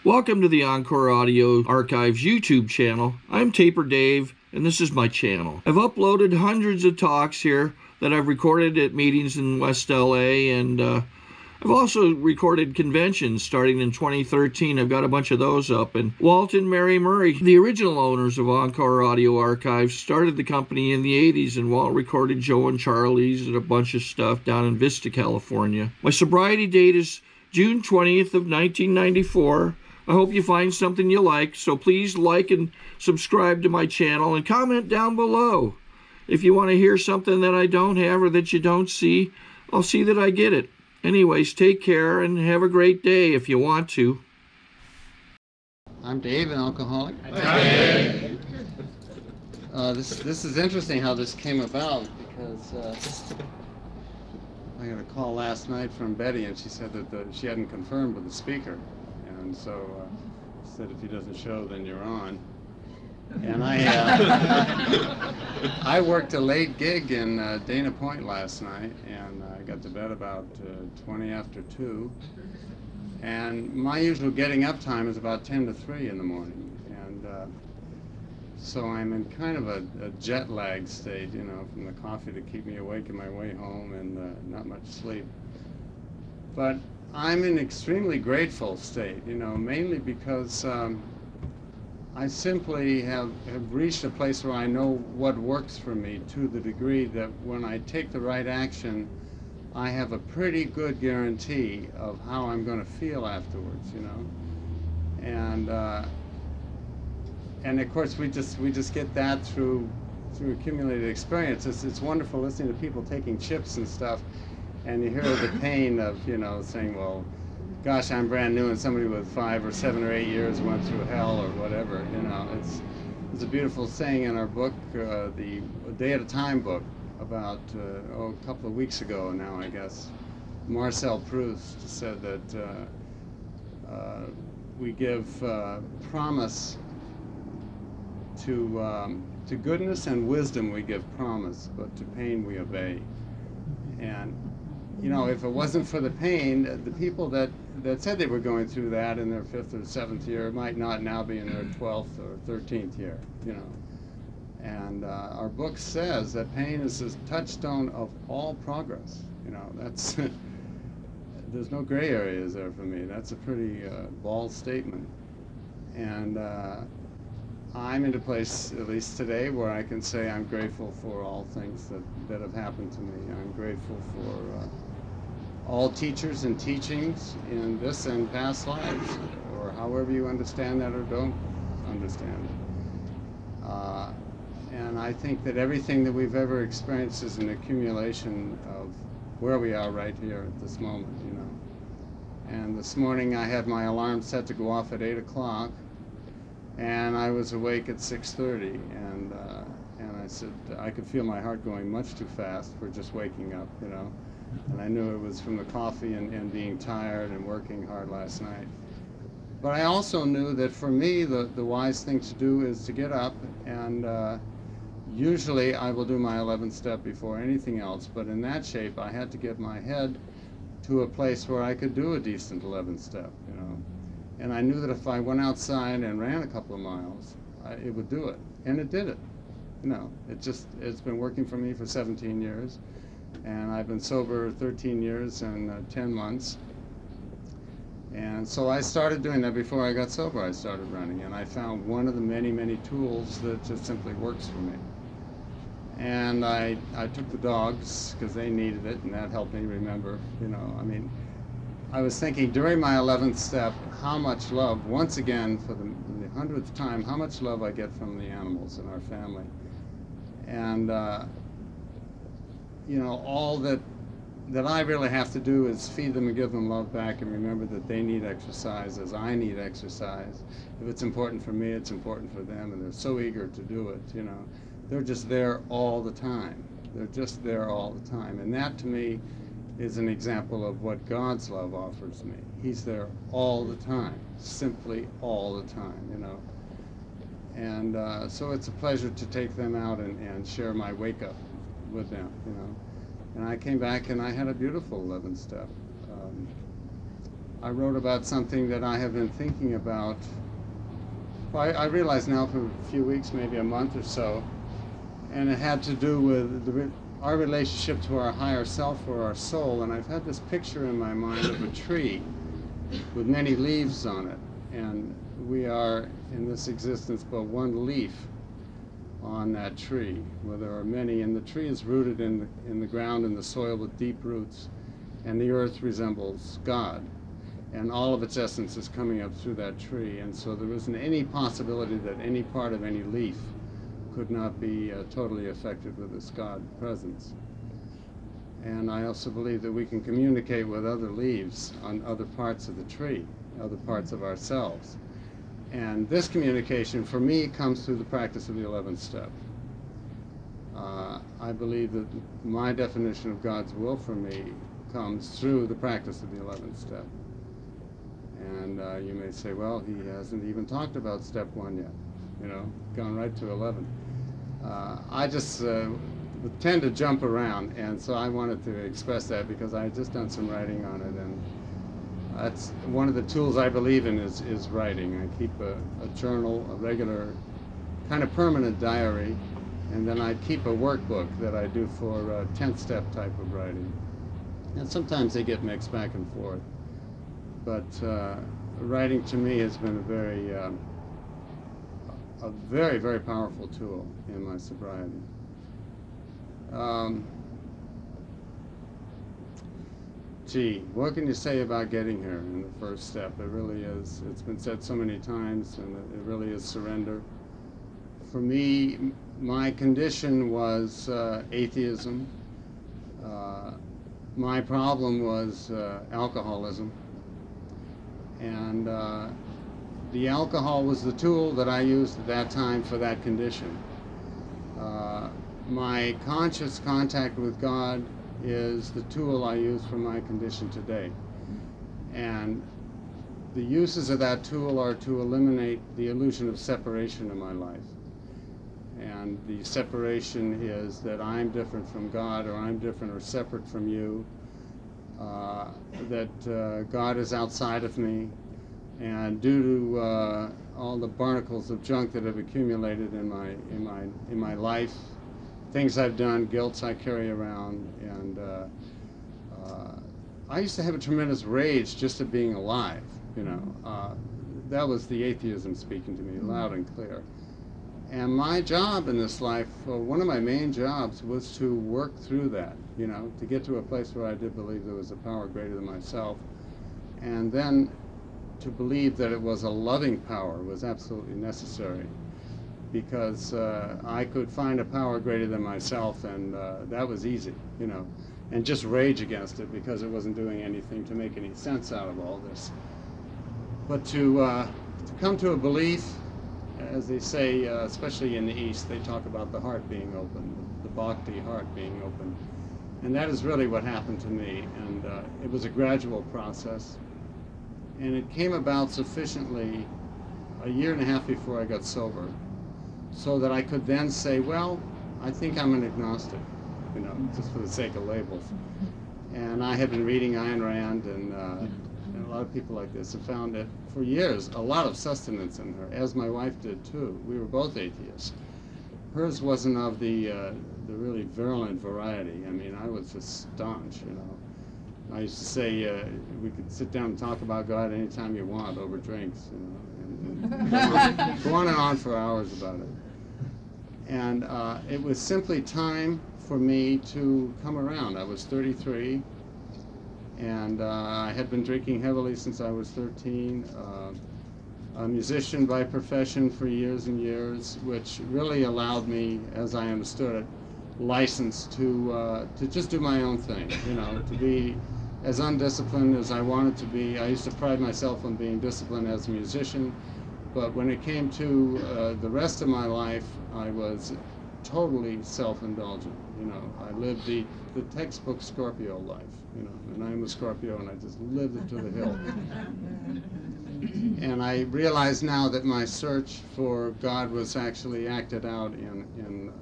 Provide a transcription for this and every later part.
Welcome to the Encore Audio Archives YouTube channel. I'm Taper Dave, and this is my channel. I've uploaded hundreds of talks here that I've recorded at meetings in West LA, and I've also recorded conventions starting in 2013. I've got a bunch of those up. And Walt and Mary Murray, the original owners of Encore Audio Archives, started the company in the 80s, and Walt recorded Joe and Charlie's and a bunch of stuff down in Vista, California. My sobriety date is June 20th of 1994. I hope you find something you like, so please like and subscribe to my channel and comment down below. If you want to hear something that I don't have or that you don't see, I'll see that I get it. Anyways, take care and have a great day if you want to. I'm Dave, an alcoholic. This is interesting how this came about, because I got a call last night from Betty, and she said that she hadn't confirmed with the speaker. And so she said, if he doesn't show, then you're on. And I worked a late gig in Dana Point last night, and I got to bed about 20 after 2. And my usual getting up time is about 10 to 3 in the morning. And so I'm in kind of a jet lag state, you know, from the coffee to keep me awake on my way home, and not much sleep. But I'm in extremely grateful state, you know, mainly because I simply have reached a place where I know what works for me, to the degree that when I take the right action, I have a pretty good guarantee of how I'm going to feel afterwards, you know. And of course we just get that through accumulated experience. It's wonderful listening to people taking chips and stuff, and you hear the pain of, you know, saying, well, gosh, I'm brand new, and somebody with 5 or 7 or 8 years went through hell or whatever, you know. It's a beautiful saying in our book, the Day at a Time book, about a couple of weeks ago now, I guess. Marcel Proust said that we give promise to goodness and wisdom we give promise, but to pain we obey. And you know, if it wasn't for the pain, the people that said they were going through that in their 5th or 7th year might not now be in their 12th or 13th year, you know. And our book says that pain is the touchstone of all progress. You know, that's there's no gray areas there for me. That's a pretty bold statement. And I'm in a place, at least today, where I can say I'm grateful for all things that have happened to me. I'm grateful for all teachers and teachings in this and past lives, or however you understand that or don't understand it. And I think that everything that we've ever experienced is an accumulation of where we are right here at this moment, you know. And this morning I had my alarm set to go off at 8 o'clock, and I was awake at 6:30, and I said I could feel my heart going much too fast for just waking up, you know. And I knew it was from the coffee and being tired and working hard last night. But I also knew that for me, the wise thing to do is to get up, and usually I will do my 11th step before anything else, but in that shape I had to get my head to a place where I could do a decent 11th step, you know. And I knew that if I went outside and ran a couple of miles, it would do it. And it did it. You know, it's been working for me for 17 years. And I've been sober 13 years and 10 months. And so I started doing that before I got sober. I started running, and I found one of the many, many tools that just simply works for me. And I took the dogs because they needed it, and that helped me remember, you know, I mean, I was thinking during my 11th step how much love, once again for the 100th time, how much love I get from the animals in our family. And you know, all that I really have to do is feed them and give them love back, and remember that they need exercise as I need exercise. If it's important for me, it's important for them, and they're so eager to do it, you know. They're just there all the time. They're just there all the time. And that, to me, is an example of what God's love offers me. He's there all the time, simply all the time, you know. And so it's a pleasure to take them out and share my wake-up with them, you know. And I came back and I had a beautiful 11th step. I wrote about something that I have been thinking about. Well, I realize now for a few weeks, maybe a month or so, and it had to do with our relationship to our higher self or our soul. And I've had this picture in my mind of a tree with many leaves on it, and we are in this existence but one leaf on that tree, where there are many, and the tree is rooted in the ground, in the soil, with deep roots, and the earth resembles God, and all of its essence is coming up through that tree. And so there isn't any possibility that any part of any leaf could not be totally affected with this God presence. And I also believe that we can communicate with other leaves on other parts of the tree, other parts of ourselves. And this communication, for me, comes through the practice of the 11th step. I believe that my definition of God's will for me comes through the practice of the 11th step. And you may say, well, he hasn't even talked about step 1 yet, you know, gone right to 11. I just tend to jump around, and so I wanted to express that because I had just done some writing on it, and that's one of the tools I believe in is writing. I keep a journal, a regular kind of permanent diary, and then I keep a workbook that I do for 10th step type of writing. And sometimes they get mixed back and forth. But writing to me has been a very, very powerful tool in my sobriety. Gee, what can you say about getting here in the first step? It really is, it's been said so many times, and it really is surrender. For me, my condition was atheism. My problem was alcoholism. And the alcohol was the tool that I used at that time for that condition. My conscious contact with God is the tool I use for my condition today. And the uses of that tool are to eliminate the illusion of separation in my life. And the separation is that I'm different from God, or I'm different or separate from you, that God is outside of me, and due to all the barnacles of junk that have accumulated in my life, things I've done, guilts I carry around, and I used to have a tremendous rage just at being alive, you know. That was the atheism speaking to me loud and clear. And my job in this life, one of my main jobs, was to work through that, you know, to get to a place where I did believe there was a power greater than myself, and then to believe that it was a loving power was absolutely necessary, because I could find a power greater than myself, and that was easy, you know, and just rage against it because it wasn't doing anything to make any sense out of all this. But to come to a belief, as they say, especially in the East, they talk about the heart being open, the bhakti heart being open. And that is really what happened to me. And it was a gradual process. And it came about sufficiently a year and a half before I got sober, so that I could then say, well, I think I'm an agnostic, you know, just for the sake of labels. And I had been reading Ayn Rand, and a lot of people like this have found that for years a lot of sustenance in her, as my wife did too. We were both atheists. Hers wasn't of the really virulent variety. I mean, I was just staunch, you know. I used to say we could sit down and talk about God anytime you want over drinks, you know, and go on and on for hours about it. And it was simply time for me to come around. I was 33. And I had been drinking heavily since I was 13, a musician by profession for years and years, which really allowed me, as I understood it, license to just do my own thing, you know, to be as undisciplined as I wanted to be. I used to pride myself on being disciplined as a musician, but when it came to the rest of my life, I was totally self-indulgent. You know, I lived the textbook Scorpio life, you know, and I'm a Scorpio, and I just lived it to the hill. And I realize now that my search for God was actually acted out in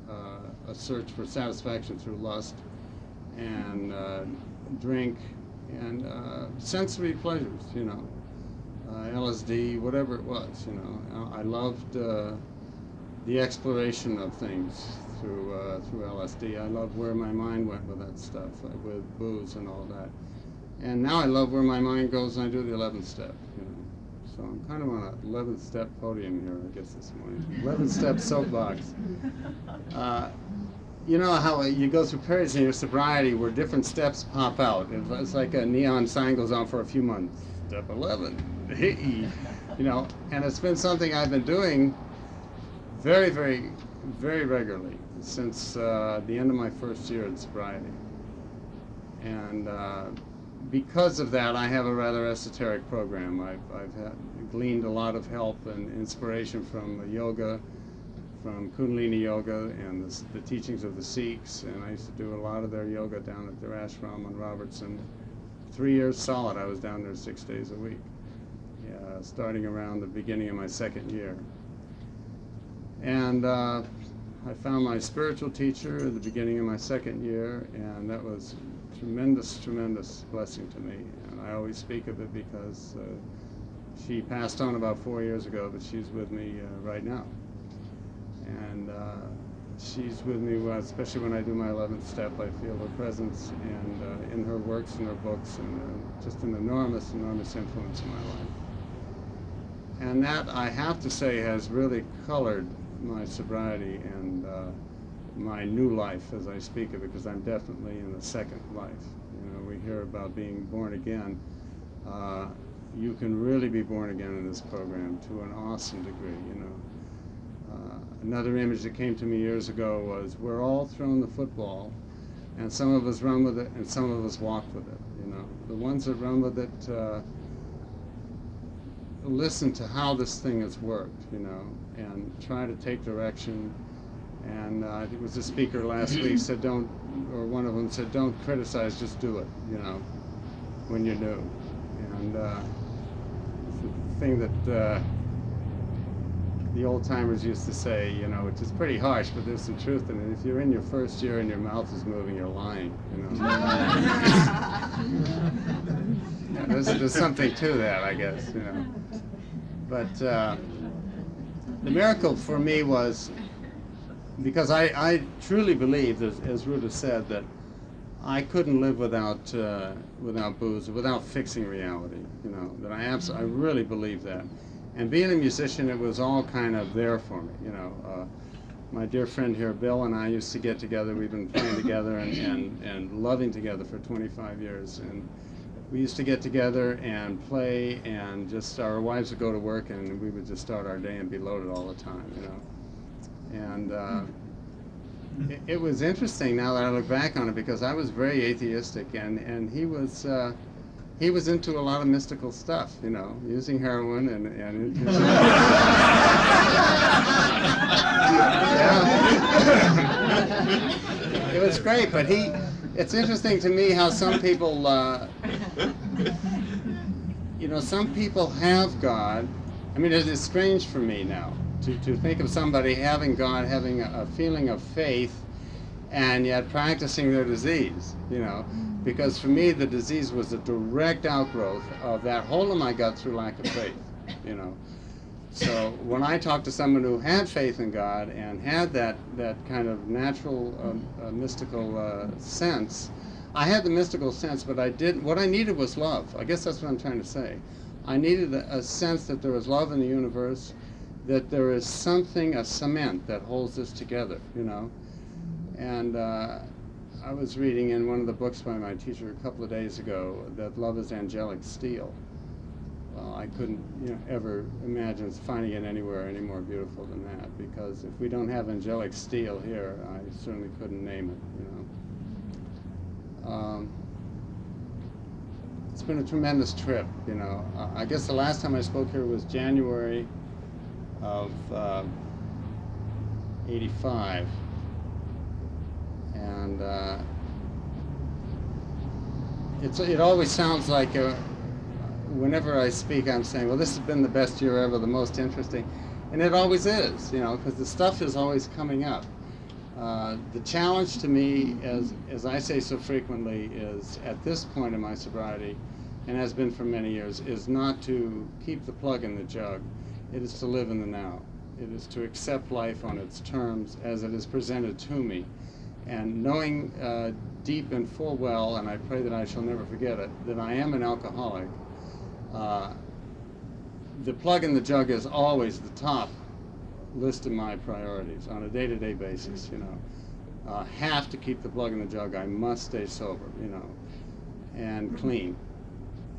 a search for satisfaction through lust and drink and sensory pleasures, you know, LSD, whatever it was, you know. I loved the exploration of things through LSD. I loved where my mind went with that stuff, with booze and all that. And now I love where my mind goes when I do the 11th step, you know. So I'm kind of on a 11th step podium here, I guess, this morning. 11th step soapbox. You know how you go through periods in your sobriety where different steps pop out. It's like a neon sign goes on for a few months. Step 11, hey, you know. And it's been something I've been doing very, very, very regularly since the end of my first year in sobriety. And because of that, I have a rather esoteric program. I've gleaned a lot of help and inspiration from yoga, from Kundalini yoga and the teachings of the Sikhs, and I used to do a lot of their yoga down at their ashram on Robertson. 3 years solid, I was down there 6 days a week, starting around the beginning of my second year. And I found my spiritual teacher at the beginning of my second year, and that was tremendous, tremendous blessing to me. And I always speak of it because she passed on about 4 years ago, but she's with me right now. And she's with me, especially when I do my 11th step. I feel her presence, and in her works and her books, and just an enormous, enormous influence in my life. And that, I have to say, has really colored my sobriety and my new life as I speak of it, because I'm definitely in the second life. You know, we hear about being born again. You can really be born again in this program to an awesome degree, you know. Another image that came to me years ago was we're all thrown the football, and some of us run with it and some of us walk with it, you know. The ones that run with it listen to how this thing has worked, you know, and try to take direction. And I think it was the speaker last week said don't, or one of them said, don't criticize, just do it, you know, when you're new. And it's the thing that the old-timers used to say, you know, which is pretty harsh, but there's some truth in it. If you're in your first year and your mouth is moving, you're lying, you know. Yeah, there's something to that, I guess, you know. But the miracle for me was, because I truly believe, as Ruta said, that I couldn't live without booze, without fixing reality, you know, that I really believe that. And being a musician, it was all kind of there for me, you know. My dear friend here, Bill, and I used to get together. We've been playing together and loving together for 25 years. And we used to get together and play, and just our wives would go to work, and we would just start our day and be loaded all the time, you know. And it was interesting now that I look back on it, because I was very atheistic, and he was into a lot of mystical stuff, you know, using heroin and yeah. It was great, but it's interesting to me how some people, you know, some people have God. I mean, it is strange for me now to think of somebody having God, having a feeling of faith, and yet practicing their disease, you know. Because for me, the disease was a direct outgrowth of that hole in my gut through lack of faith, you know. So when I talked to someone who had faith in God and had that kind of natural mystical sense, I had the mystical sense, but what I needed was love. I guess that's what I'm trying to say. I needed a sense that there was love in the universe, that there is something, a cement that holds this together, you know. And I was reading in one of the books by my teacher a couple of days ago that love is angelic steel. Well, I couldn't, you know, ever imagine finding it anywhere any more beautiful than that, because if we don't have angelic steel here, I certainly couldn't name it, you know. It's been a tremendous trip, you know. I guess the last time I spoke here was January of 85. And it always sounds like whenever I speak, I'm saying, well, this has been the best year ever, the most interesting. And it always is, you know, because the stuff is always coming up. The challenge to me, as I say so frequently, is at this point in my sobriety, and has been for many years, is not to keep the plug in the jug. It is to live in the now. It is to accept life on its terms as it is presented to me. And knowing deep and full well, and I pray that I shall never forget it, that I am an alcoholic, the plug in the jug is always the top list of my priorities on a day-to-day basis, you know. Have to keep the plug in the jug. I must stay sober, you know, and clean.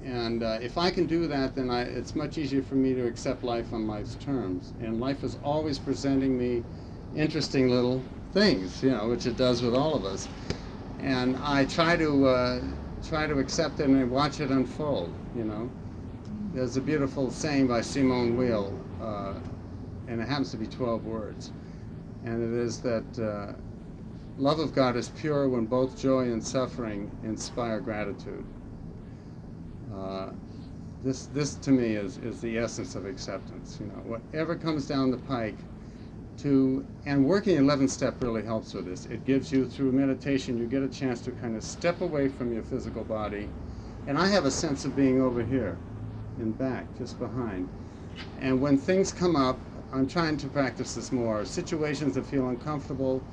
And if I can do that, then it's much easier for me to accept life on life's terms. And life is always presenting me interesting little things, you know, which it does with all of us. And I try to accept it and watch it unfold, you know. There's a beautiful saying by Simone Weil, and it happens to be 12 words. And it is that love of God is pure when both joy and suffering inspire gratitude. This to me is the essence of acceptance. You know, whatever comes down the pike, and working 11 step really helps with this. It gives you, through meditation, you get a chance to kind of step away from your physical body. And I have a sense of being over here, in back, just behind. And when things come up, I'm trying to practice this more. Situations that feel uncomfortable,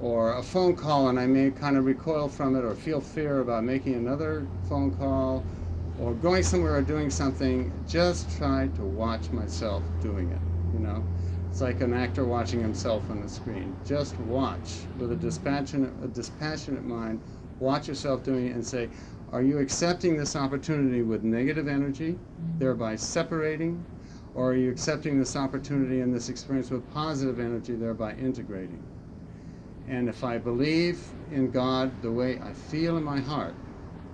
or a phone call and I may kind of recoil from it, or feel fear about making another phone call, or going somewhere or doing something, just try to watch myself doing it, you know. It's like an actor watching himself on the screen. Just watch with a dispassionate mind, watch yourself doing it and say, are you accepting this opportunity with negative energy, thereby separating, or are you accepting this opportunity and this experience with positive energy, thereby integrating? And if I believe in God the way I feel in my heart,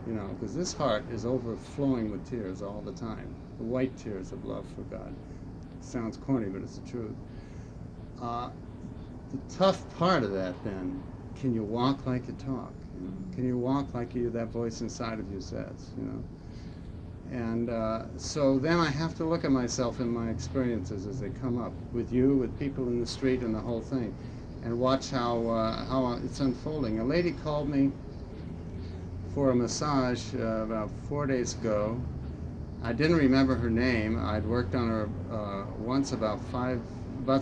you know, because this heart is overflowing with tears all the time, the white tears of love for God. It sounds corny, but it's the truth. The tough part of that then, can you walk like you talk? You know? Can you walk like that voice inside of you says, you know? And so then I have to look at myself and my experiences as they come up, with you, with people in the street, and the whole thing, and watch how it's unfolding. A lady called me for a massage about 4 days ago. I didn't remember her name. I'd worked on her once about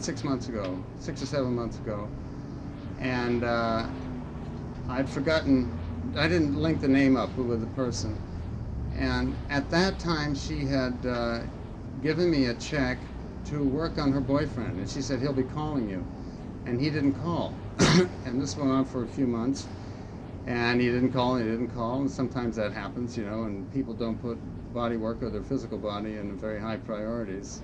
6 months ago, 6 or 7 months ago, and I'd forgotten. I didn't link the name up with the person. And at that time, she had given me a check to work on her boyfriend, and she said, he'll be calling you. And he didn't call. And this went on for a few months, and he didn't call, and sometimes that happens, you know, and people don't put body work or their physical body in very high priorities,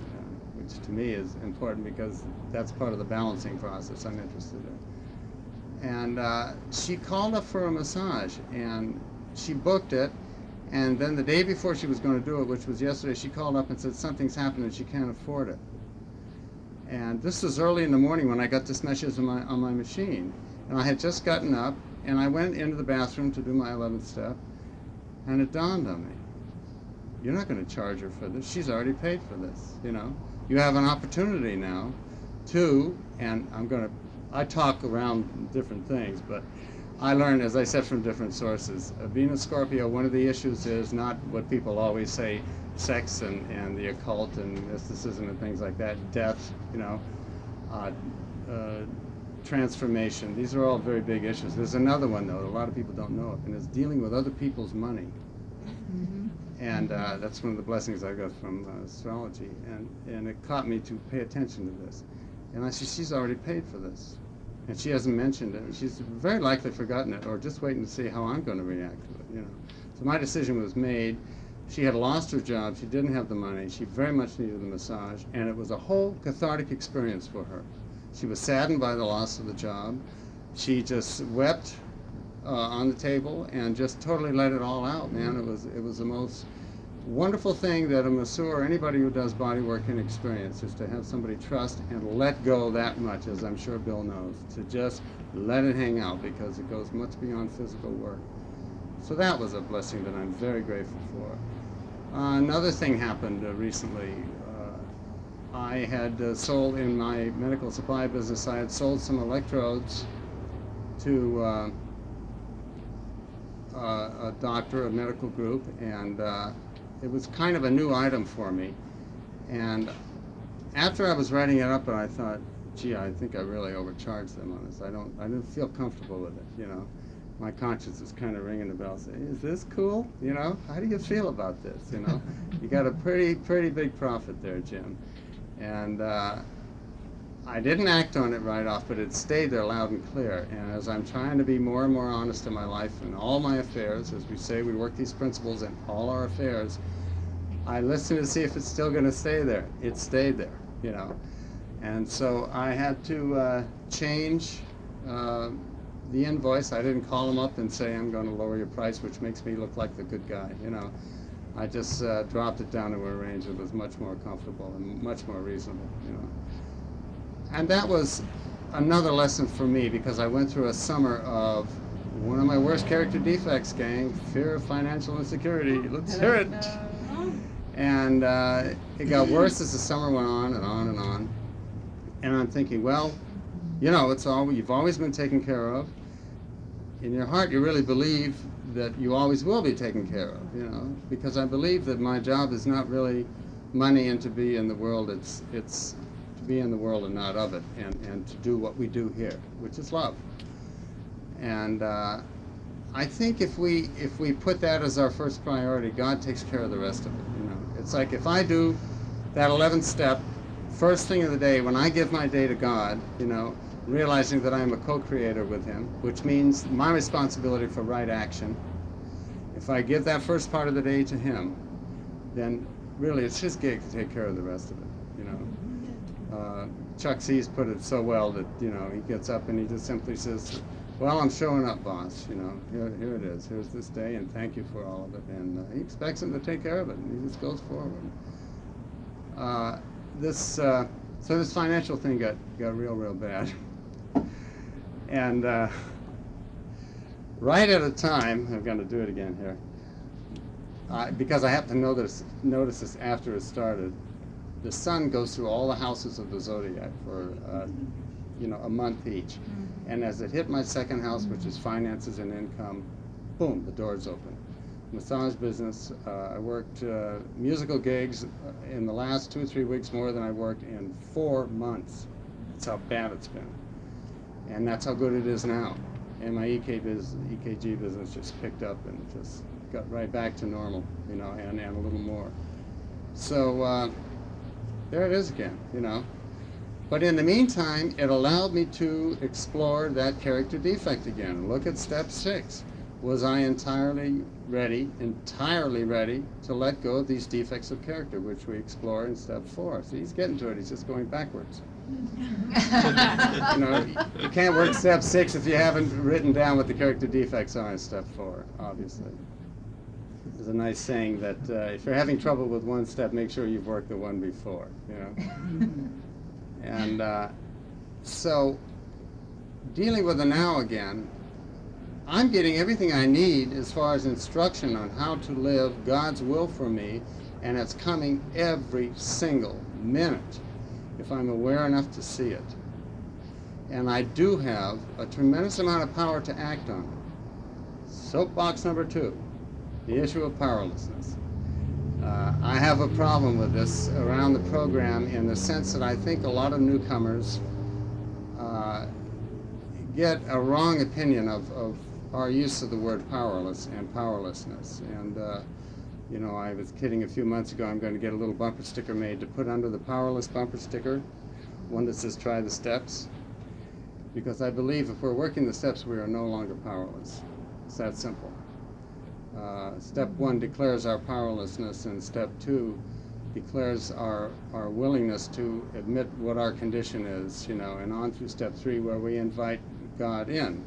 which to me is important because that's part of the balancing process I'm interested in. And she called up for a massage, and she booked it. And then the day before she was going to do it, which was yesterday, she called up and said something's happened and she can't afford it. And this was early in the morning when I got this message on my machine. And I had just gotten up, and I went into the bathroom to do my 11th step, and it dawned on me, you're not going to charge her for this. She's already paid for this, you know. You have an opportunity now to, and I talk around different things, but I learned, as I said, from different sources. Being a Scorpio, one of the issues is not what people always say, sex and the occult and mysticism and things like that, death, you know, transformation. These are all very big issues. There's another one, though, that a lot of people don't know of, and it's dealing with other people's money. Mm-hmm. And that's one of the blessings I got from astrology. And it caught me to pay attention to this. And I said, she's already paid for this. And she hasn't mentioned it. She's very likely forgotten it, or just waiting to see how I'm going to react to it, you know. So my decision was made. She had lost her job. She didn't have the money. She very much needed the massage, and it was a whole cathartic experience for her. She was saddened by the loss of the job. She just wept on the table and just totally let it all out, man. It was the most wonderful thing that a masseur or anybody who does body work can experience, is to have somebody trust and let go that much, as I'm sure Bill knows, to just let it hang out, because it goes much beyond physical work. So that was a blessing that I'm very grateful for. Another thing happened recently. I had sold, in my medical supply business, I had sold some electrodes to a doctor, a medical group, and it was kind of a new item for me. And after I was writing it up, and I thought, gee, I think I really overcharged them on this. I didn't feel comfortable with it, you know. My conscience was kind of ringing the bell, saying, is this cool? You know, how do you feel about this, you know? You got a pretty big profit there, Jim. And I didn't act on it right off, but it stayed there loud and clear. And as I'm trying to be more and more honest in my life and all my affairs, as we say, we work these principles in all our affairs, I listened to see if it's still going to stay there. It stayed there, you know. And so I had to change the invoice. I didn't call them up and say, I'm going to lower your price, which makes me look like the good guy, you know. I just dropped it down to a range that was much more comfortable and much more reasonable, you know. And that was another lesson for me, because I went through a summer of one of my worst character defects, gang, fear of financial insecurity. Let's hear it. And it got worse as the summer went on and on and on. And I'm thinking, well, you know, you've always been taken care of. In your heart, you really believe that you always will be taken care of, you know, because I believe that my job is not really money and to be in the world. It's to be in the world and not of it, and to do what we do here, which is love. And I think if we put that as our first priority, God takes care of the rest of it, you know. It's like if I do that 11th step first thing of the day, when I give my day to God, you know, realizing that I am a co-creator with Him, which means my responsibility for right action. If I give that first part of the day to Him, then really it's His gig to take care of the rest of it, you know. Chuck C's put it so well that, you know, he gets up and he just simply says, well, I'm showing up, boss, you know, here it is, here's this day, and thank you for all of it. And he expects him to take care of it, and he just goes forward. So this financial thing got real bad. And right at a time, I'm going to do it again here, because I have to notice this after it started. The sun goes through all the houses of the zodiac for you know, a month each. And as it hit my second house, which is finances and income, boom, the doors open. Massage business. I worked musical gigs in the last 2 or 3 weeks more than I worked in 4 months. That's how bad it's been. And that's how good it is now. And my EKG business just picked up and just got right back to normal, you know, and a little more. So there it is again, you know. But in the meantime, it allowed me to explore that character defect again. Look at step 6. Was I entirely ready to let go of these defects of character, which we explore in step 4. So he's getting to it, he's just going backwards. You know, you can't work step 6 if you haven't written down what the character defects are in step 4, obviously. There's a nice saying that if you're having trouble with one step, make sure you've worked the one before, you know. And so, dealing with the now again, I'm getting everything I need as far as instruction on how to live God's will for me, and it's coming every single minute if I'm aware enough to see it. And I do have a tremendous amount of power to act on it. Soapbox number 2, the issue of powerlessness. I have a problem with this around the program in the sense that I think a lot of newcomers get a wrong opinion of our use of the word powerless and powerlessness. And you know, I was kidding a few months ago, I'm going to get a little bumper sticker made to put under the powerless bumper sticker, one that says try the steps, because I believe if we're working the steps, we are no longer powerless. It's that simple. Step 1 declares our powerlessness, and step 2 declares our willingness to admit what our condition is, you know, and on through step 3 where we invite God in.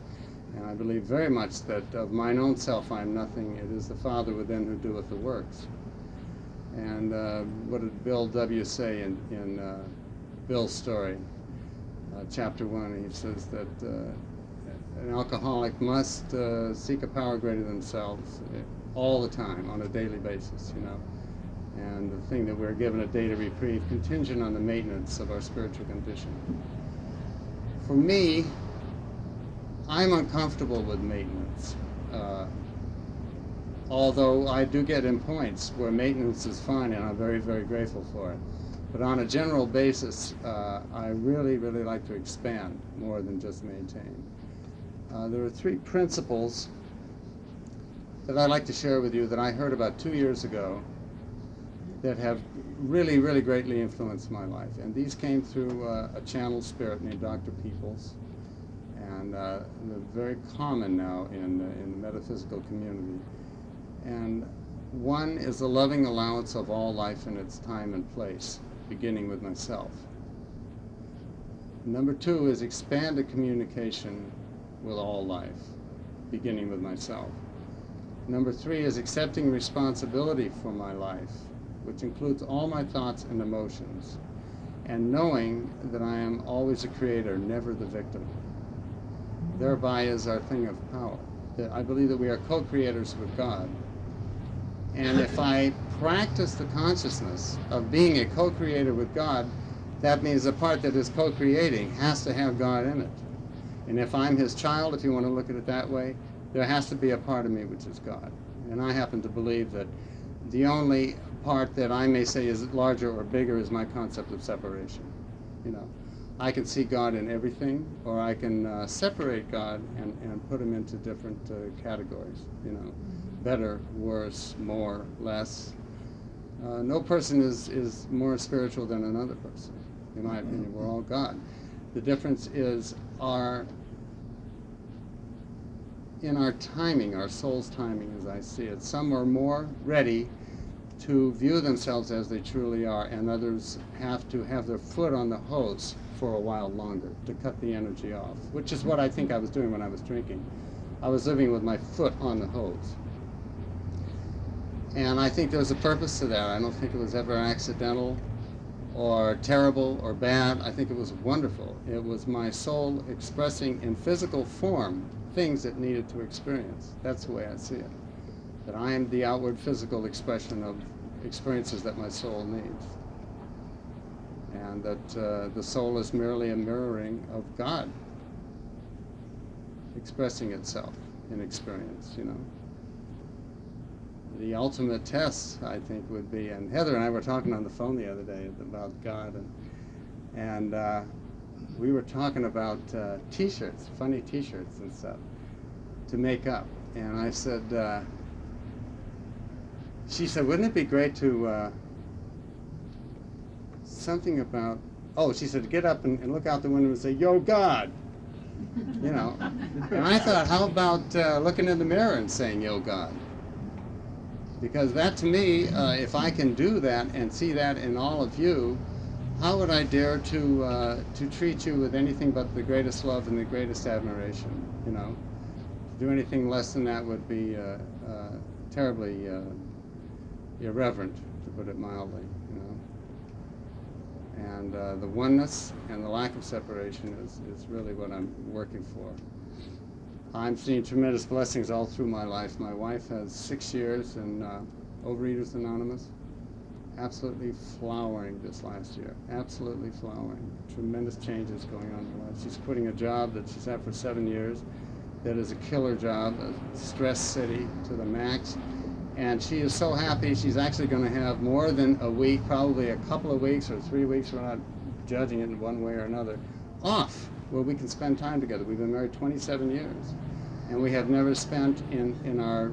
And I believe very much that of mine own self I am nothing. It is the Father within who doeth the works. And what did Bill W. say in Bill's story, chapter 1? He says that an alcoholic must seek a power greater than themselves all the time, on a daily basis, you know. And the thing that we're given a day to reprieve, contingent on the maintenance of our spiritual condition. For me, I'm uncomfortable with maintenance. Although I do get in points where maintenance is fine, and I'm very, very grateful for it. But on a general basis, I really, really like to expand more than just maintain. There are 3 principles that I'd like to share with you that I heard about 2 years ago that have really, really greatly influenced my life. And these came through a channel spirit named Dr. Peoples. And they're very common now in the metaphysical community. And one is the loving allowance of all life in its time and place, beginning with myself. Number 2 is expanded communication with all life, beginning with myself. Number 3 is accepting responsibility for my life, which includes all my thoughts and emotions, and knowing that I am always a creator, never the victim. Thereby is our thing of power. That I believe that we are co-creators with God. And if I practice the consciousness of being a co-creator with God, that means the part that is co-creating has to have God in it. And if I'm his child, if you want to look at it that way, there has to be a part of me which is God. And I happen to believe that the only part that I may say is larger or bigger is my concept of separation. You know, I can see God in everything, or I can separate God and put him into different categories, you know. Better, worse, more, less. No person is more spiritual than another person, in my opinion. We're all God. The difference is in our timing, our soul's timing as I see it. Some are more ready to view themselves as they truly are, and others have to have their foot on the hose for a while longer to cut the energy off, which is what I think I was doing when I was drinking. I was living with my foot on the hose. And I think there's a purpose to that. I don't think it was ever accidental or terrible or bad. I think it was wonderful. It was my soul expressing in physical form things it needed to experience. That's the way I see it. That I am the outward physical expression of experiences that my soul needs. And that the soul is merely a mirroring of God expressing itself in experience, you know. The ultimate test, I think, would be, and Heather and I were talking on the phone the other day about God, and we were talking about T-shirts, funny T-shirts and stuff to make up. And I said, she said, wouldn't it be great to, something about, oh, she said, get up and look out the window and say, "Yo, God," you know. And I thought, how about looking in the mirror and saying, "Yo, God"? Because that, to me, if I can do that and see that in all of you, how would I dare to treat you with anything but the greatest love and the greatest admiration, you know? To do anything less than that would be terribly irreverent, to put it mildly, you know? And the oneness and the lack of separation is really what I'm working for. I'm seeing tremendous blessings all through my life. My wife has 6 years in Overeaters Anonymous. Absolutely flowering this last year. Absolutely flowering. Tremendous changes going on in her life. She's quitting a job that she's had for 7 years that is a killer job, a stress city to the max. And she is so happy. She's actually going to have more than a week, probably a couple of weeks or 3 weeks, we're not judging it in one way or another, off, where we can spend time together. We've been married 27 years, and we have never spent in our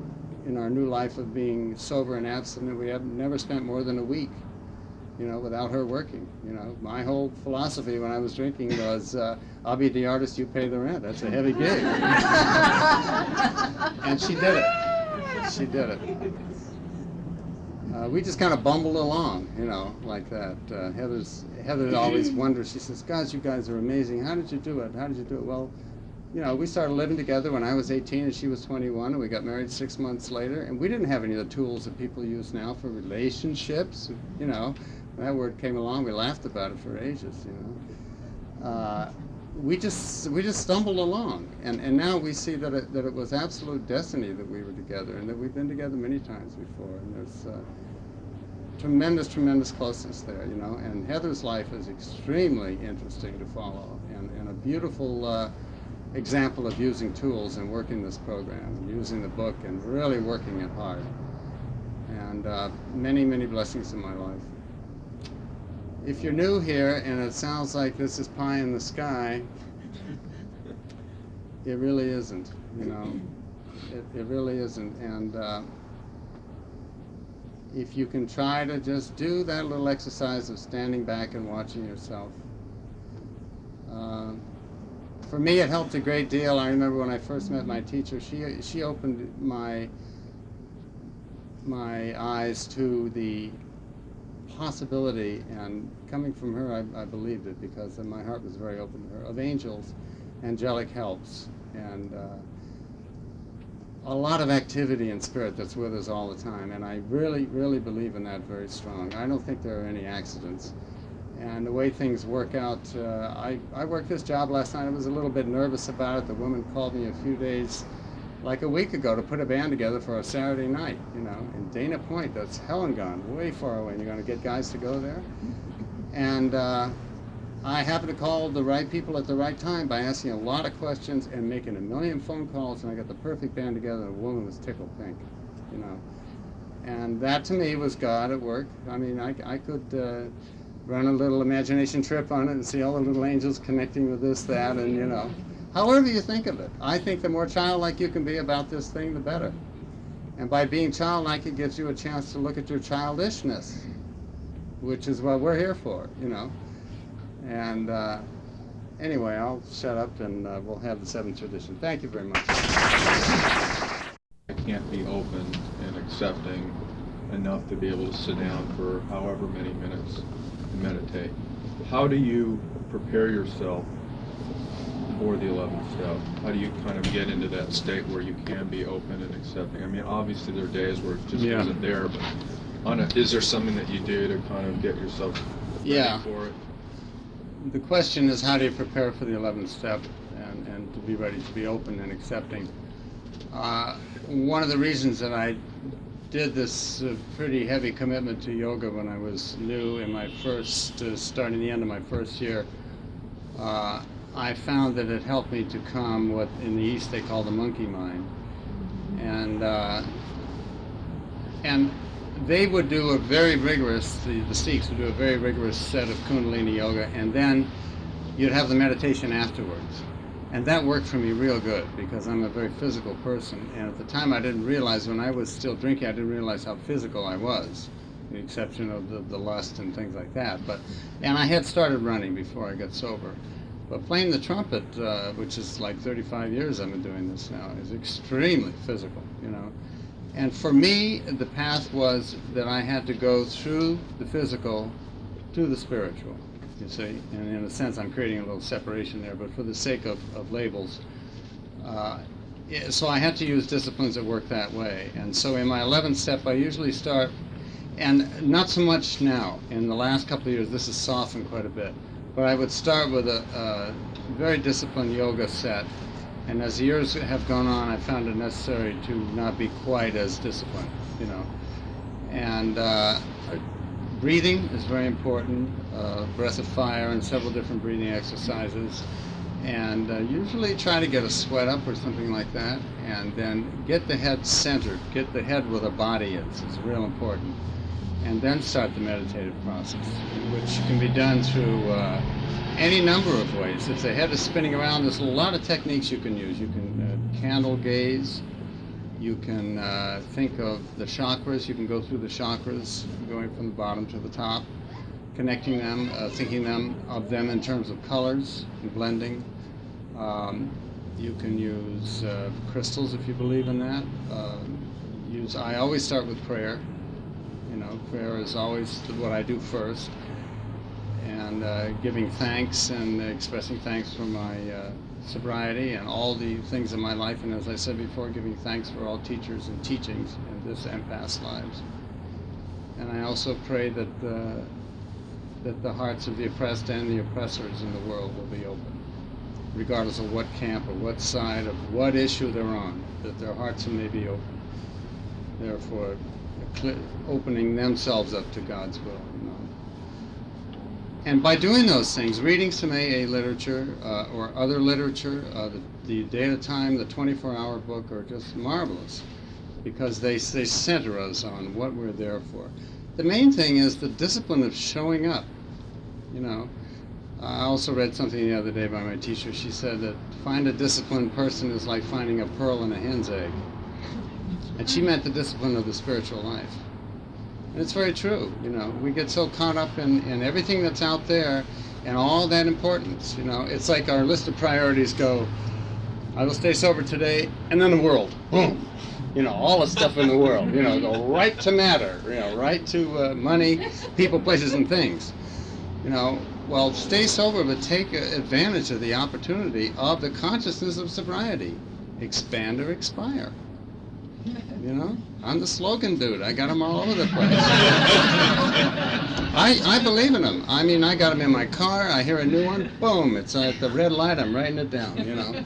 new life of being sober and abstinent, we have never spent more than a week, you know, without her working. You know, my whole philosophy when I was drinking was, I'll be the artist, you pay the rent. That's a heavy gig. And she did it. She did it. We just kind of bumbled along, you know, like that. Heather always wonders, she says, "Guys, you guys are amazing. How did you do it? How did you do it?" Well, you know, we started living together when I was 18 and she was 21, and we got married 6 months later, and we didn't have any of the tools that people use now for relationships. You know, when that word came along, we laughed about it for ages, you know. We just stumbled along, and now we see that it was absolute destiny that we were together, and that we've been together many times before, and there's tremendous closeness there, you know. And Heather's life is extremely interesting to follow, and a beautiful example of using tools and working this program, and using the book and really working it hard. And many, many blessings in my life. If you're new here and it sounds like this is pie in the sky, it really isn't, you know. It really isn't. And if you can try to just do that little exercise of standing back and watching yourself. For me, it helped a great deal. I remember when I first met my teacher, she opened my eyes to the possibility, and coming from her, I believed it, because my heart was very open to her, of angels, angelic helps, and a lot of activity in spirit that's with us all the time. And I really, really believe in that very strong. I don't think there are any accidents. And the way things work out, I worked this job last night. I was a little bit nervous about it. The woman called me a few days, like a week ago, to put a band together for a Saturday night, you know, in Dana Point. That's hell and gone, way far away. And you're going to get guys to go there? And I happened to call the right people at the right time by asking a lot of questions and making a million phone calls, and I got the perfect band together. The woman was tickled pink, you know. And that to me was God at work. I mean, I could run a little imagination trip on it and see all the little angels connecting with this, that, and you know. However you think of it. I think the more childlike you can be about this thing, the better. And by being childlike, it gives you a chance to look at your childishness, which is what we're here for, you know. And anyway, I'll shut up and we'll have the 7th tradition. Thank you very much. I can't be open and accepting enough to be able to sit down for however many minutes and meditate. How do you prepare yourself for the 11th step? How do you kind of get into that state where you can be open and accepting? I mean, obviously there are days where it just isn't there, but is there something that you do to kind of get yourself ready for it? The question is, how do you prepare for the 11th step and to be ready to be open and accepting? One of the reasons that I did this pretty heavy commitment to yoga when I was new in my first, starting the end of my first year, I found that it helped me to calm what in the East they call the monkey mind. And they would do a very rigorous, the Sikhs would do a very rigorous set of Kundalini yoga, and then you'd have the meditation afterwards. And that worked for me real good, because I'm a very physical person, and at the time I didn't realize, when I was still drinking, I didn't realize how physical I was, with the exception of the lust and things like that. And I had started running before I got sober. But playing the trumpet, which is like 35 years I've been doing this now, is extremely physical, you know. And for me, the path was that I had to go through the physical to the spiritual, you see. And in a sense, I'm creating a little separation there, but for the sake of labels. So I had to use disciplines that work that way. And so in my 11th step, I usually start, and not so much now. In the last couple of years, this has softened quite a bit. But I would start with a very disciplined yoga set. And as the years have gone on, I found it necessary to not be quite as disciplined, you know. And breathing is very important, breath of fire and several different breathing exercises. And usually try to get a sweat up or something like that. And then get the head centered, get the head where the body is real important. And then start the meditative process, which can be done through any number of ways. If the head is spinning around, there's a lot of techniques you can use. You can candle gaze. You can think of the chakras. You can go through the chakras, going from the bottom to the top, connecting them, thinking of them in terms of colors and blending. You can use crystals if you believe in that. I always start with prayer. You know, prayer is always what I do first, and giving thanks and expressing thanks for my sobriety and all the things in my life, and as I said before, giving thanks for all teachers and teachings in this and past lives. And I also pray that the hearts of the oppressed and the oppressors in the world will be open, regardless of what camp or what side of what issue they're on, that their hearts may be open. Therefore, opening themselves up to God's will. You know. And by doing those things, reading some AA literature or other literature, the Data Time, the 24-hour book are just marvelous because they center us on what we're there for. The main thing is the discipline of showing up. You know, I also read something the other day by my teacher. She said that to find a disciplined person is like finding a pearl in a hen's egg. And she meant the discipline of the spiritual life. And it's very true. You know, we get so caught up in everything that's out there and all that importance. You know, it's like our list of priorities go, I will stay sober today, and then the world. Boom. You know, all the stuff in the world. You know, go right to matter. You know, right to money, people, places, and things. You know, well, stay sober, but take advantage of the opportunity of the consciousness of sobriety. Expand or expire. You know, I'm the slogan dude. I got them all over the place. I believe in them. I mean, I got them in my car. I hear a new one. Boom. It's at the red light. I'm writing it down, you know.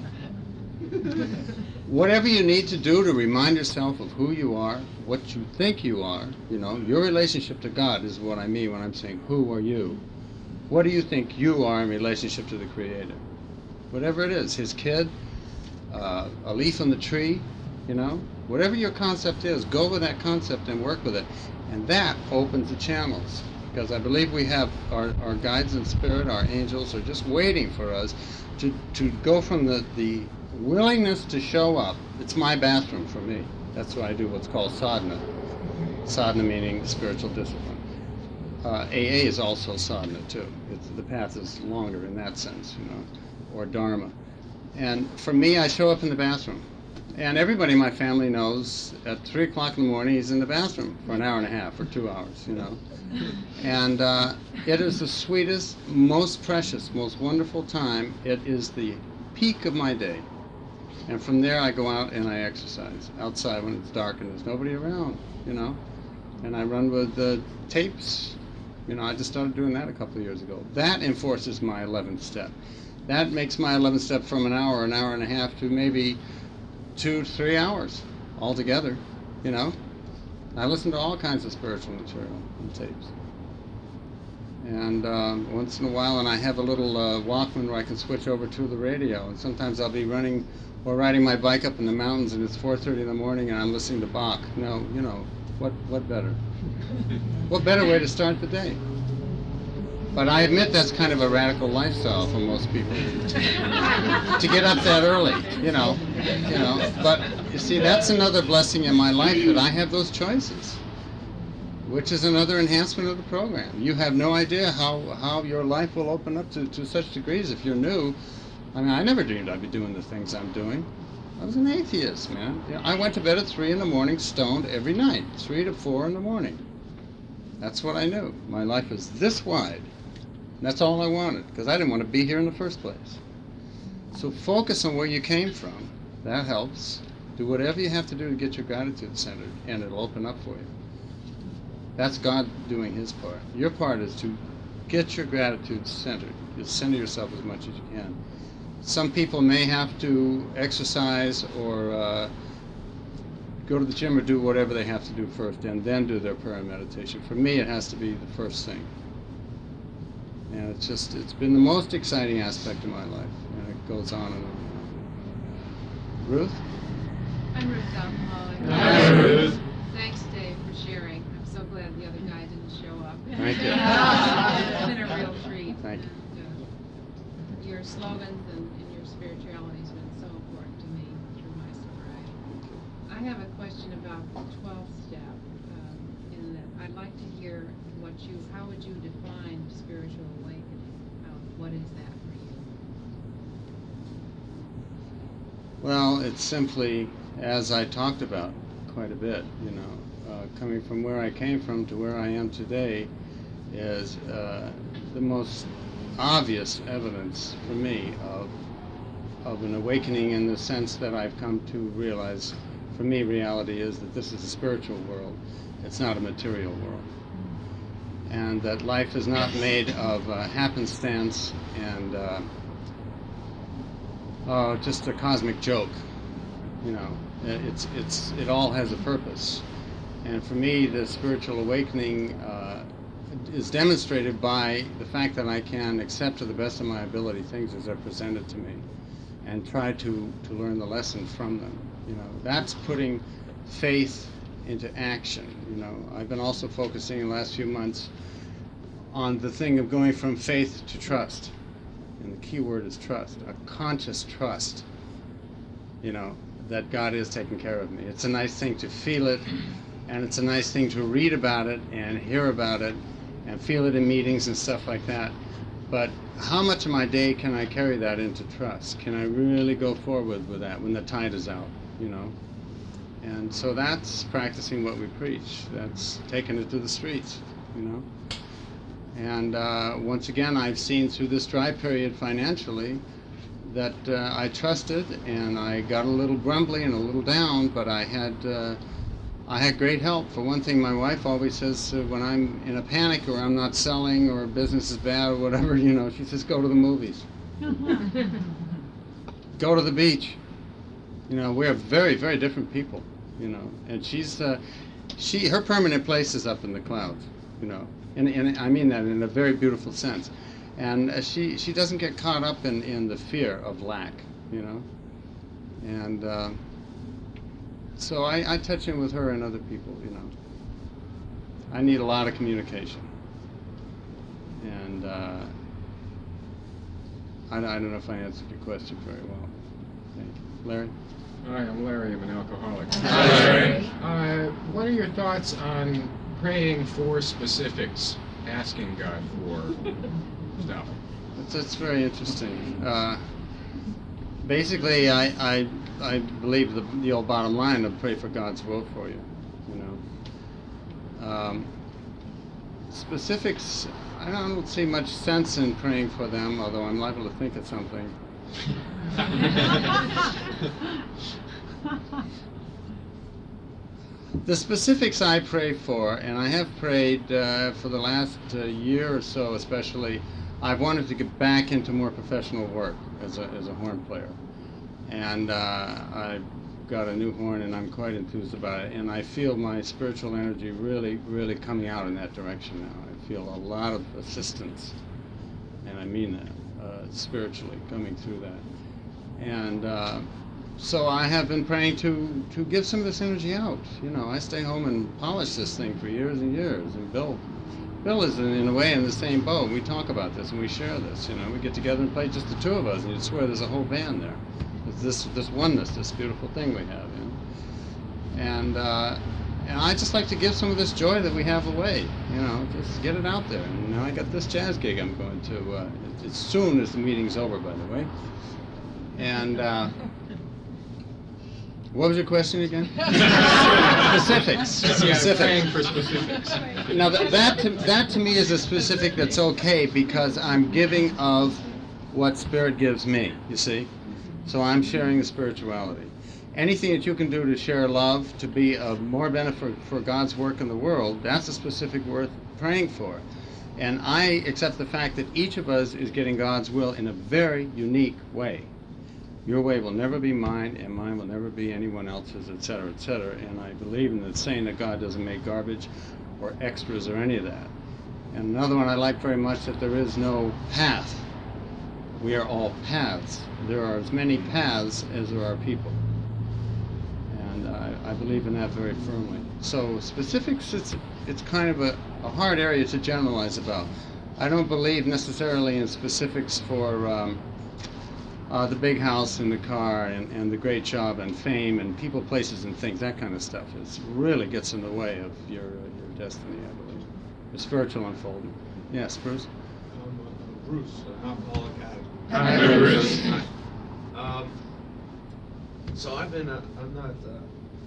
Whatever you need to do to remind yourself of who you are, what you think you are, you know, your relationship to God is what I mean when I'm saying, who are you? What do you think you are in relationship to the Creator? Whatever it is, his kid, a leaf on the tree, you know, whatever your concept is, go with that concept and work with it. And that opens the channels. Because I believe we have our guides in spirit, our angels are just waiting for us to go from the willingness to show up. It's my bathroom for me. That's why I do what's called sadhana. Sadhana meaning spiritual discipline. AA is also sadhana too. The path is longer in that sense, you know, or dharma. And for me, I show up in the bathroom. And everybody in my family knows at 3 o'clock in the morning he's in the bathroom for an hour and a half or 2 hours, you know. And it is the sweetest, most precious, most wonderful time. It is the peak of my day. And from there I go out and I exercise outside when it's dark and there's nobody around, you know. And I run with the tapes. You know, I just started doing that a couple of years ago. That enforces my 11th step. That makes my 11th step from an hour and a half to maybe 2 to 3 hours altogether, you know. I listen to all kinds of spiritual material and tapes. And once in a while, and I have a little Walkman where I can switch over to the radio. And sometimes I'll be running or riding my bike up in the mountains and it's 4:30 in the morning and I'm listening to Bach. No, you know, what better? What better way to start the day? But I admit that's kind of a radical lifestyle for most people to get up that early, you know. But you see, that's another blessing in my life that I have those choices, which is another enhancement of the program. You have no idea how your life will open up to such degrees if you're new. I mean, I never dreamed I'd be doing the things I'm doing. I was an atheist, man. You know, I went to bed at 3 in the morning, stoned every night, 3 to 4 in the morning. That's what I knew. My life was this wide. That's all I wanted, because I didn't want to be here in the first place. So focus on where you came from. That helps. Do whatever you have to do to get your gratitude centered, and it'll open up for you. That's God doing his part. Your part is to get your gratitude centered. Just center yourself as much as you can. Some people may have to exercise or go to the gym or do whatever they have to do first, and then do their prayer and meditation. For me, it has to be the first thing. And it's been the most exciting aspect of my life. And it goes on and on. Ruth? I'm Ruth Alcoholic. Hi, Ruth. Thanks, Dave, for sharing. I'm so glad the other guy didn't show up. Thank you. It's been a real treat. Thank you. And, your slogans and your spirituality has been so important to me through my sobriety. I have a question about the 12th step. In that I'd like to hear how would you define spiritual awakening? What is that for you? Well, it's simply, as I talked about quite a bit, you know, coming from where I came from to where I am today is the most obvious evidence for me of an awakening in the sense that I've come to realize, for me, reality is that this is a spiritual world. It's not a material world. And that life is not made of happenstance and just a cosmic joke. You know, it all has a purpose. And for me, the spiritual awakening is demonstrated by the fact that I can accept to the best of my ability things as they're presented to me and try to learn the lesson from them. You know, that's putting faith into action. You know, I've been also focusing in the last few months on the thing of going from faith to trust. And the key word is trust, a conscious trust, you know, that God is taking care of me. It's a nice thing to feel it, and it's a nice thing to read about it and hear about it and feel it in meetings and stuff like that. But how much of my day can I carry that into trust? Can I really go forward with that when the tide is out, you know? And so that's practicing what we preach. That's taking it to the streets, you know? And once again, I've seen through this dry period financially that I trusted, and I got a little grumbly and a little down, but I had great help. For one thing, my wife always says when I'm in a panic or I'm not selling or business is bad or whatever, you know, she says, go to the movies. Go to the beach. You know, we're very, very different people, you know. And her permanent place is up in the clouds, you know. And I mean that in a very beautiful sense. And she doesn't get caught up in the fear of lack, you know. And so I touch in with her and other people, you know. I need a lot of communication. And I don't know if I answered your question very well. Thank you. Larry? Hi, I'm Larry. I'm an alcoholic. Hi, Larry. What are your thoughts on praying for specifics, asking God for stuff? That's very interesting. Basically, I believe the old bottom line of pray for God's will for you. You know, specifics. I don't see much sense in praying for them, although I'm liable to think of something. The specifics I pray for, and I have prayed for the last year or so especially, I've wanted to get back into more professional work as a horn player. And I've got a new horn and I'm quite enthused about it. And I feel my spiritual energy really, really coming out in that direction now. I feel a lot of assistance, and I mean that, spiritually, coming through that. And so I have been praying to give some of this energy out. You know, I stay home and polish this thing for years and years. And Bill is in a way in the same boat. We talk about this and we share this. You know, we get together and play just the two of us, and you'd swear there's a whole band there. It's this oneness, this beautiful thing we have. You know? And I just like to give some of this joy that we have away. You know, just get it out there. And now I got this jazz gig I'm going to as soon as the meeting's over, by the way. And what was your question again? Specifics. Yeah, praying for specifics. Now that to me is a specific that's okay, because I'm giving of what Spirit gives me, you see? So I'm sharing the spirituality. Anything that you can do to share love, to be of more benefit for God's work in the world, that's a specific worth praying for. And I accept the fact that each of us is getting God's will in a very unique way. Your way will never be mine, and mine will never be anyone else's, etc., etc. And I believe in the saying that God doesn't make garbage or extras or any of that. And another one I like very much, that there is no path. We are all paths. There are as many paths as there are people. And I believe in that very firmly. So specifics, it's kind of a hard area to generalize about. I don't believe necessarily in specifics for the big house and the car and the great job and fame and people, places, and things, that kind of stuff. It really gets in the way of your destiny, I believe. The spiritual unfolding. Yes, Bruce? Bruce, alcoholic addict. Hi, Bruce. So I'm not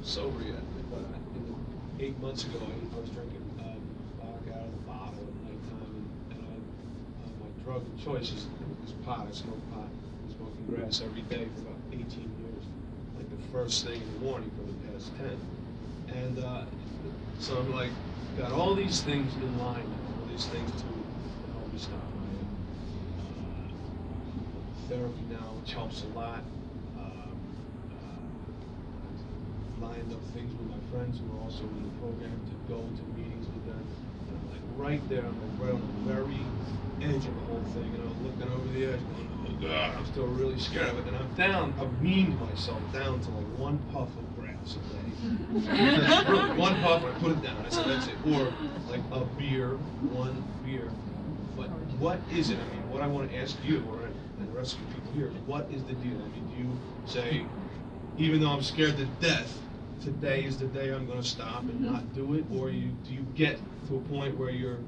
sober yet, but 8 months ago I was drinking vodka out of the bottle at nighttime, and my drug of choice is pot. I smoke pot. I've been smoking grass every day for about 18 years, like the first thing in the morning for the past 10. And so I'm like, got all these things in line now, all these things to help me stop. Therapy now, which helps a lot. Lined up things with my friends who are also in the program to go to meetings with them. like right there. I'm like right on the very edge of the whole thing, and I'm looking over the edge, going, oh God, I'm still really scared of it. And I'm down, I've weaned myself down to like one puff of grass a day. One puff, and I put it down. I said, that's it. Or like a beer, one beer. But what is it? I mean, what I want to ask you, and the rest of the people here, what is the deal? I mean, do you say, even though I'm scared to death, today is the day I'm going to stop and not do it? Or do you get to a point where you're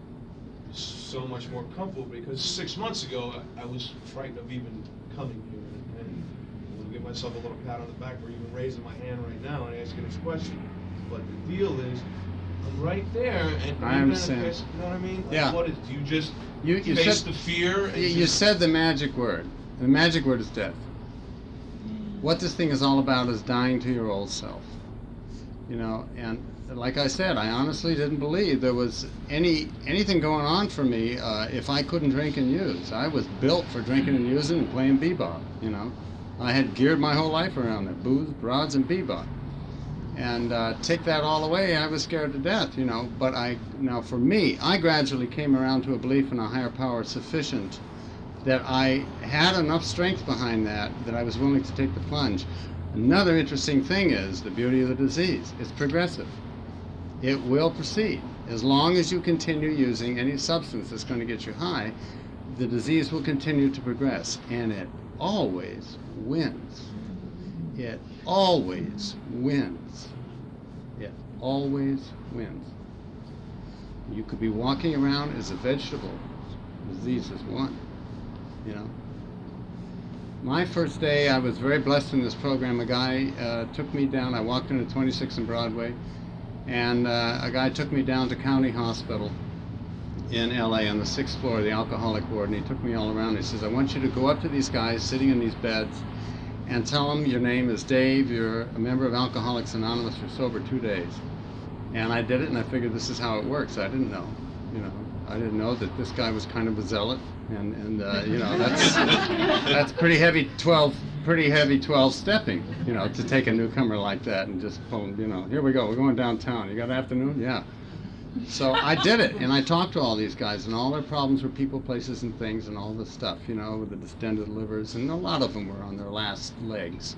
so much more comfortable? Because 6 months ago, I was frightened of even coming here. And I'm going to give myself a little pat on the back for even raising my hand right now and asking this question. But the deal is, I'm right there, and I understand. You know what I mean? Like, Yeah. what is, do you just You face said, the fear? And you just, said the magic word. The magic word is death. What this thing is all about is dying to your old self. You know, and like I said, I honestly didn't believe there was anything going on for me if I couldn't drink and use. I was built for drinking and using and playing bebop, you know. I had geared my whole life around it, booze, broads, and bebop. And take that all away, I was scared to death, you know. But now for me, I gradually came around to a belief in a higher power sufficient that I had enough strength behind that I was willing to take the plunge. Another interesting thing is the beauty of the disease. It's progressive. It will proceed. As long as you continue using any substance that's going to get you high, the disease will continue to progress, and it always wins. It always wins. It always wins. You could be walking around as a vegetable. The disease is won. You know. My first day, I was very blessed in this program. A guy took me down. I walked into 26 and Broadway, and a guy took me down to County Hospital in LA on the 6th floor of the alcoholic ward, and he took me all around. He says, I want you to go up to these guys sitting in these beds and tell them your name is Dave, you're a member of Alcoholics Anonymous, you're sober 2 days. And I did it, and I figured this is how it works. I didn't know, you know. I didn't know that this guy was kind of a zealot, and you know, that's pretty heavy 12 stepping, you know, to take a newcomer like that and just pull him, you know, here we go, we're going downtown. You got afternoon? Yeah. So I did it, and I talked to all these guys, and all their problems were people, places, and things, and all this stuff, you know, with the distended livers, and a lot of them were on their last legs.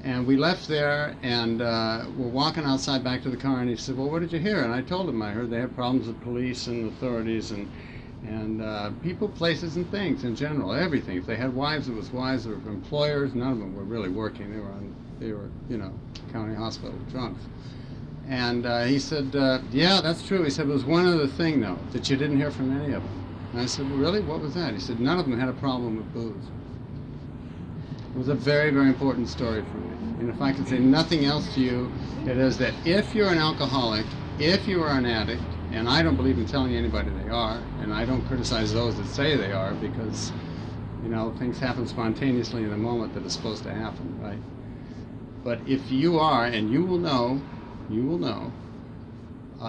And we left there, and we're walking outside back to the car, and he said, well, what did you hear? And I told him I heard they had problems with police and authorities and people, places, and things in general, everything. If they had wives, it was wives, or employers, none of them were really working. They were, you know, county hospital drunks. And he said, yeah, that's true. He said, it was one other thing, though, that you didn't hear from any of them. And I said, well, really? What was that? He said, none of them had a problem with booze. It was a very, very important story for me. And if I could say nothing else to you, it is that if you're an alcoholic, if you are an addict, and I don't believe in telling anybody they are, and I don't criticize those that say they are, because, you know, things happen spontaneously in the moment that is supposed to happen, right? But if you are, and you will know,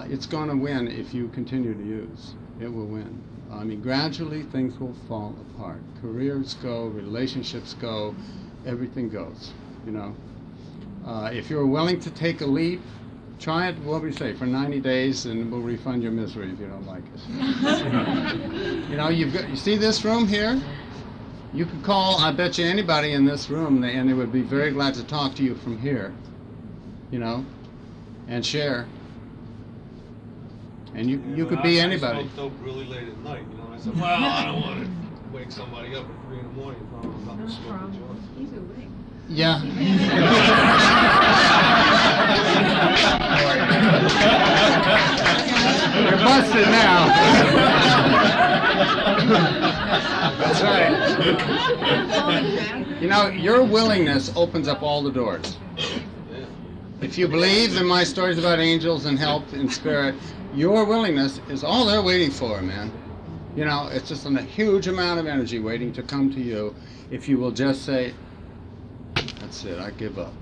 it's going to win if you continue to use. It will win. I mean, gradually things will fall apart. Careers go, relationships go, everything goes, you know. If you're willing to take a leap, try it, what do we say, for 90 days, and we'll refund your misery if you don't like it. You know, you see this room here? You could call, I bet you, anybody in this room, and they would be very glad to talk to you from here, you know, and share. And you could be anybody. I smoked dope really late at night, you know. I said, well, I don't want to wake somebody up at 3 in the morning and tell them about smoking joints. He's awake. Yeah. You're busted now. That's right. You know, your willingness opens up all the doors. If you believe in my stories about angels and help and spirit, your willingness is all they're waiting for, man. You know, it's just a huge amount of energy waiting to come to you if you will just say, that's it, I give up,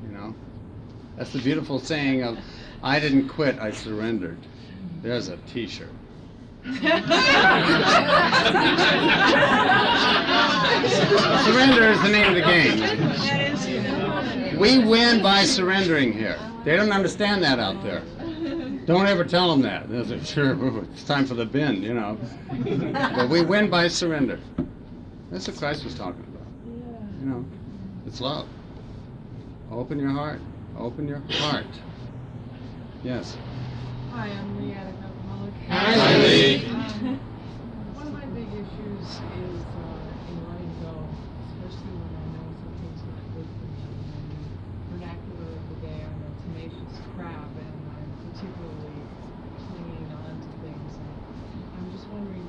you know? That's the beautiful saying of, I didn't quit, I surrendered. There's a t-shirt. Surrender is the name of the game. We win by surrendering here. They don't understand that out there. Don't ever tell them that. They'll say, sure, it's time for the bin, you know. But we win by surrender. That's what Christ was talking about. Yeah. You know, it's love. Open your heart. Open your heart. Yes. Hi, I'm Lee, addict alcoholic. Hi, Lee. One of my big issues is in letting go, especially when I know something's not good for me. And vernacular of the day, I'm a tenacious crab, and I'm particularly clinging on to things. And I'm just wondering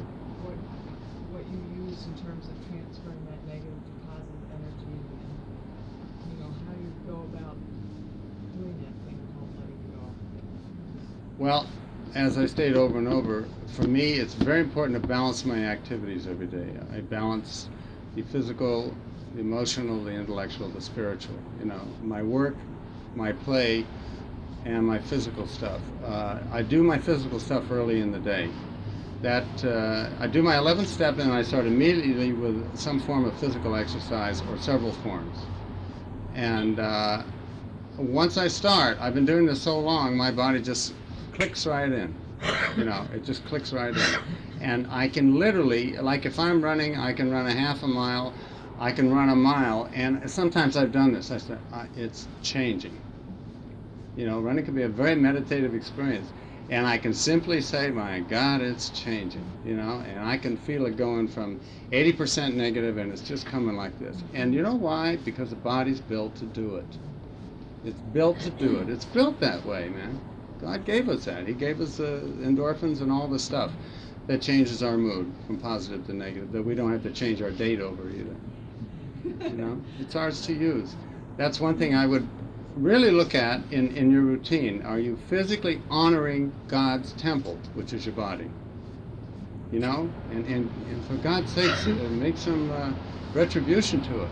what you use in terms of transferring that negative to positive energy, and how you go about doing that thing called letting go. Well, as I stated over and over, for me it's very important to balance my activities every day. I balance the physical, the emotional, the intellectual, the spiritual. My work, my play, and my physical stuff. I do my physical stuff early in the day. I do my 11th step and I start immediately with some form of physical exercise or several forms. And once I start, I've been doing this so long, my body just clicks right in. It just clicks right in. And I can literally, like if I'm running, I can run a half a mile, I can run a mile, and sometimes I've done this. I said, it's changing. Running can be a very meditative experience. And I can simply say, my God, it's changing, and I can feel it going from 80% negative and it's just coming like this. And you know why? Because the body's built to do it. It's built to do it. It's built that way, man. God gave us that. He gave us endorphins and all the stuff that changes our mood from positive to negative, that we don't have to change our date over either. It's ours to use. That's one thing I would really look at in your routine. Are you physically honoring God's temple, which is your body? And for God's sakes, make some retribution to it.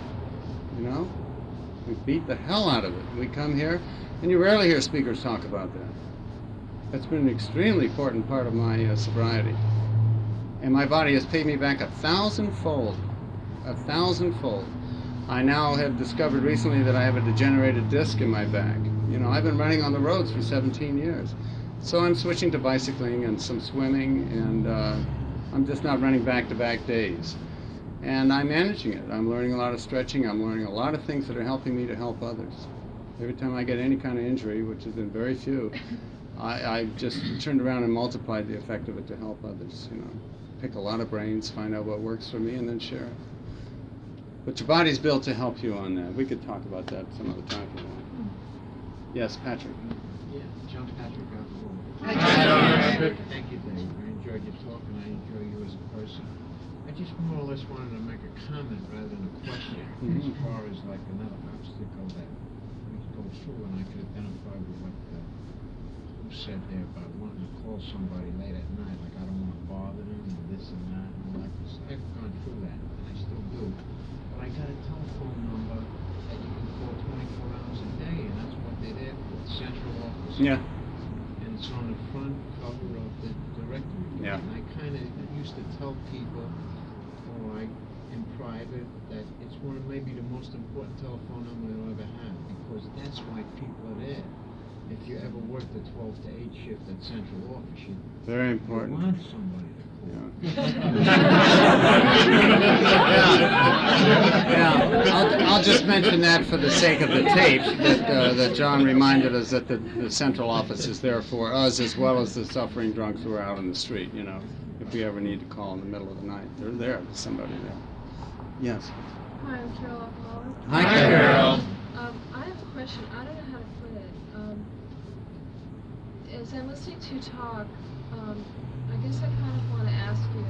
We beat the hell out of it. We come here, and you rarely hear speakers talk about that. That's been an extremely important part of my sobriety. And my body has paid me back 1,000-fold. 1,000-fold. I now have discovered recently that I have a degenerated disc in my back. I've been running on the roads for 17 years. So I'm switching to bicycling and some swimming, and I'm just not running back-to-back days. And I'm managing it. I'm learning a lot of stretching. I'm learning a lot of things that are helping me to help others. Every time I get any kind of injury, which has been very few, I just turned around and multiplied the effect of it to help others. Pick a lot of brains, find out what works for me, and then share it. But your body's built to help you on that. We could talk about that some other time if you want. Yes, Patrick. Yeah, John Patrick. Hi, John. Thank you, Dave. I enjoyed your talk, and I enjoy you as a person. I just more or less wanted to make a comment rather than a question, as far as like another obstacle that we could go through, and I could identify with what who said there about wanting to call somebody late at night, like I don't want to bother them, and this and that, and all that. I've gone through that, and I still do. But I got a telephone number that you can call 24 hours a day, and that's what they're there for, the central office. Yeah. And it's on the front cover of the directory. Yeah. And I kind of used to tell people, in private, that it's one of maybe the most important telephone number they'll ever have, because that's why people are there. If you ever worked the 12 to 8 shift at central office, you Very important. want somebody to call. Yeah. I'll just mention that for the sake of the tape, that John reminded us that the central office is there for us as well as the suffering drunks who are out on the street. If we ever need to call in the middle of the night, they're there. There's somebody there. Yes. Hi, I'm Carol Alcoholic. Hi, Carol. I have a question. I don't know how to put it. As I'm listening to you talk, I guess I kind of want to ask you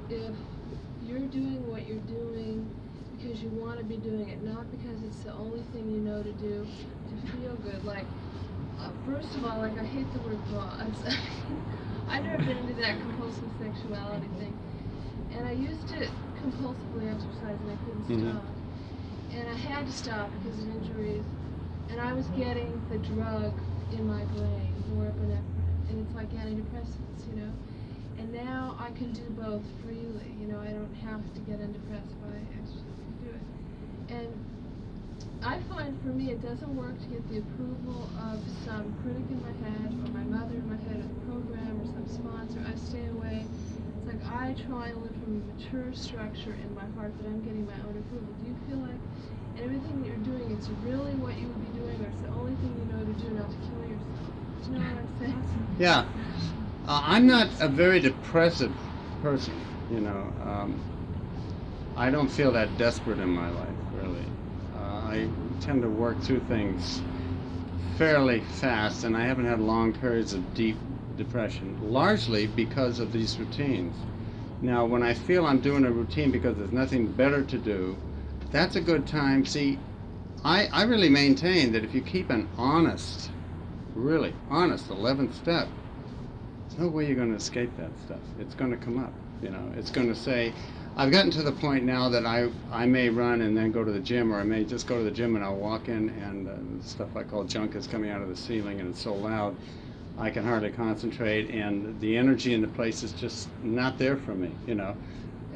if you're doing what you're doing because you want to be doing it, not because it's the only thing you know to do to feel good. Like, first of all, I hate the word boss. I've never been into that compulsive sexuality thing. And I used to compulsively exercise and I couldn't stop. And I had to stop because of injuries. And I was getting the drug in my brain, norepinephrine. And it's like antidepressants, And now I can do both freely. I don't have to get undepressed by exercise. I can do it. And I find for me it doesn't work to get the approval of some critic in my head, or my mother in my head, or the program, or some sponsor. I stay away. It's like I try and live from a mature structure in my heart that I'm getting my own approval. Do you feel like in everything that you're doing, it's really what you would be doing, or it's the only thing you know to do, not to kill yourself? Do you know what I'm saying? Yeah. I'm not a very depressive person, you know. I don't feel that desperate in my life, really. I tend to work through things fairly fast, and I haven't had long periods of deep depression, largely because of these routines. Now, when I feel I'm doing a routine because there's nothing better to do, that's a good time. See, I really maintain that if you keep an honest, really honest 11th step, there's no way you're going to escape that stuff. It's going to come up, you know. It's going to say, I've gotten to the point now that I may run and then go to the gym, or I may just go to the gym and I'll walk in and stuff I call junk is coming out of the ceiling and it's so loud I can hardly concentrate, and the energy in the place is just not there for me, you know.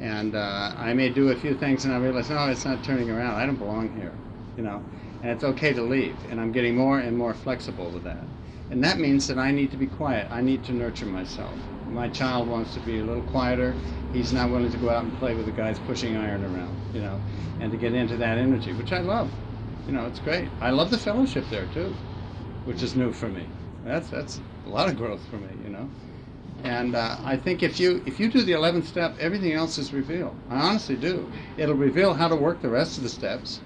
And I may do a few things and I realize, no, it's not turning around. I don't belong here, you know. And it's okay to leave, and I'm getting more and more flexible with that. And that means that I need to be quiet. I need to nurture myself. My child wants to be a little quieter. He's not willing to go out and play with the guys pushing iron around, you know, and to get into that energy, which I love. You know, it's great. I love the fellowship there too, which is new for me. That's a lot of growth for me, you know. And I think if you do the 11th step, everything else is revealed. I honestly do. It'll reveal how to work the rest of the steps.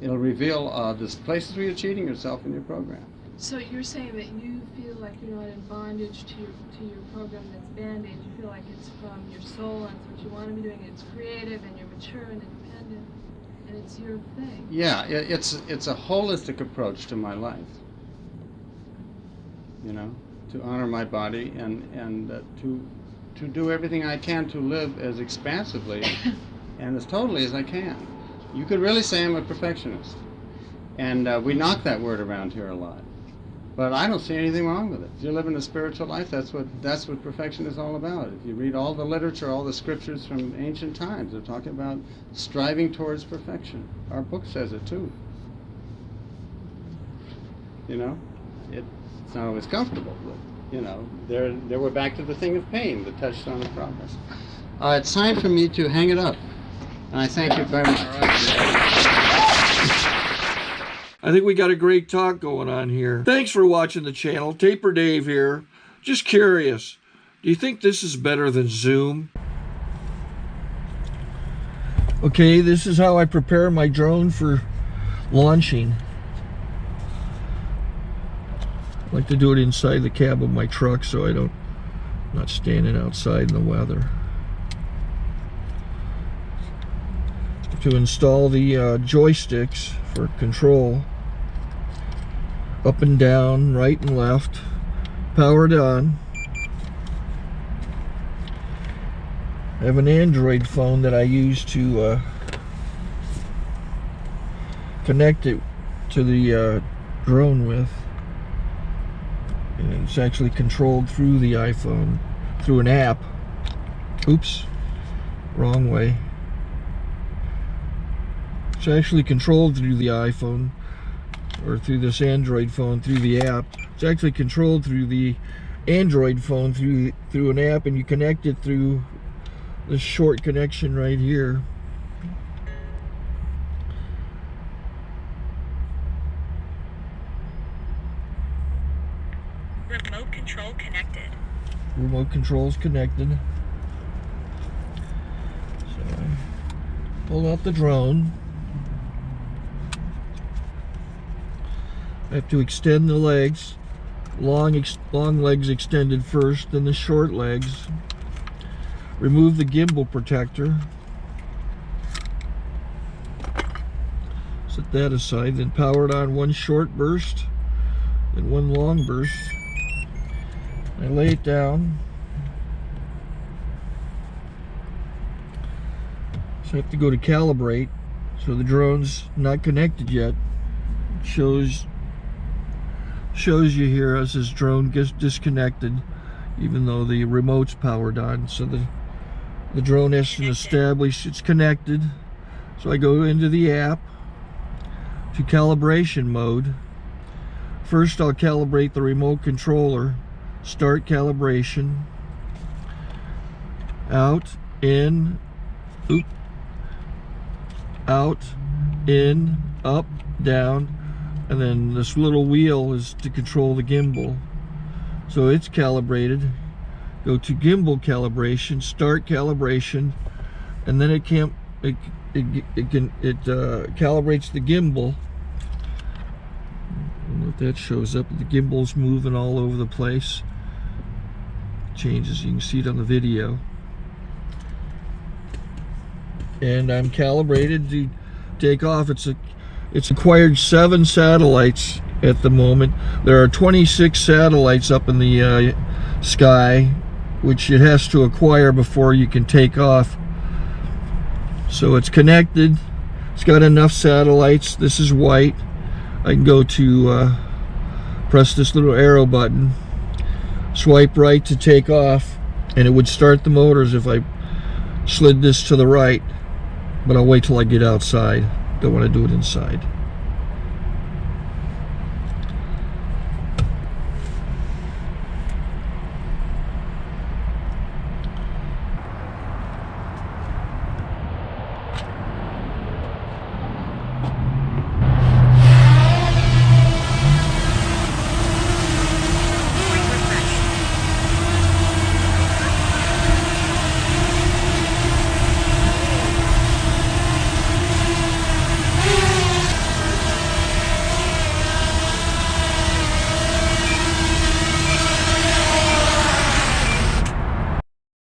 It'll reveal the places where you're cheating yourself in your program. So you're saying that you feel like you're not in bondage to your program that's Band-Aid. You feel like it's from your soul and it's what you want to be doing. It's creative and you're mature and independent, and it's your thing. Yeah, it's a holistic approach to my life. You know, to honor my body and to do everything I can to live as expansively and as totally as I can. You could really say I'm a perfectionist, and we knock that word around here a lot. But I don't see anything wrong with it. If you're living a spiritual life, that's what perfection is all about. If you read all the literature, all the scriptures from ancient times, they're talking about striving towards perfection. Our book says it too. You know, it's not always comfortable, but you know, there we're back to the thing of pain, the touchstone of progress. It's time for me to hang it up, and I thank you very much. I think we got a great talk going on here. Thanks for watching the channel. Taper Dave here. Just curious, do you think this is better than Zoom? Okay, this is how I prepare my drone for launching. I like to do it inside the cab of my truck so I'm not standing outside in the weather. To install the joysticks for control, up and down, right and left, powered on. I have an Android phone that I use to connect it to the drone with. And it's actually controlled through the iPhone, through an app. Oops, wrong way. It's actually controlled through the iPhone, or through this Android phone, through the app. It's actually controlled through the Android phone, through an app, and you connect it through this short connection right here. Remote control connected. Remote control's connected. So I pull out the drone. I have to extend the legs, long legs extended first, then the short legs. Remove the gimbal protector. Set that aside, then power it on one short burst, then one long burst. I lay it down. So I have to go to calibrate. So the drone's not connected yet. It shows you here as this drone gets disconnected, even though the remote's powered on. So the drone has to establish it's connected. So I go into the app, to calibration mode. First I'll calibrate the remote controller. Start calibration. Out, in, oop, out, in, up, down, and then this little wheel is to control the gimbal. So it's calibrated. Go to gimbal calibration, start calibration, and then it calibrates the gimbal. I don't know if that shows up. The gimbal's moving all over the place. Changes, you can see it on the video. And I'm calibrated to take off. It's acquired 7 satellites at the moment. There are 26 satellites up in the sky, which it has to acquire before you can take off. So it's connected. It's got enough satellites. This is white. I can go to press this little arrow button, swipe right to take off, and it would start the motors if I slid this to the right. But I'll wait till I get outside. Don't want to do it inside.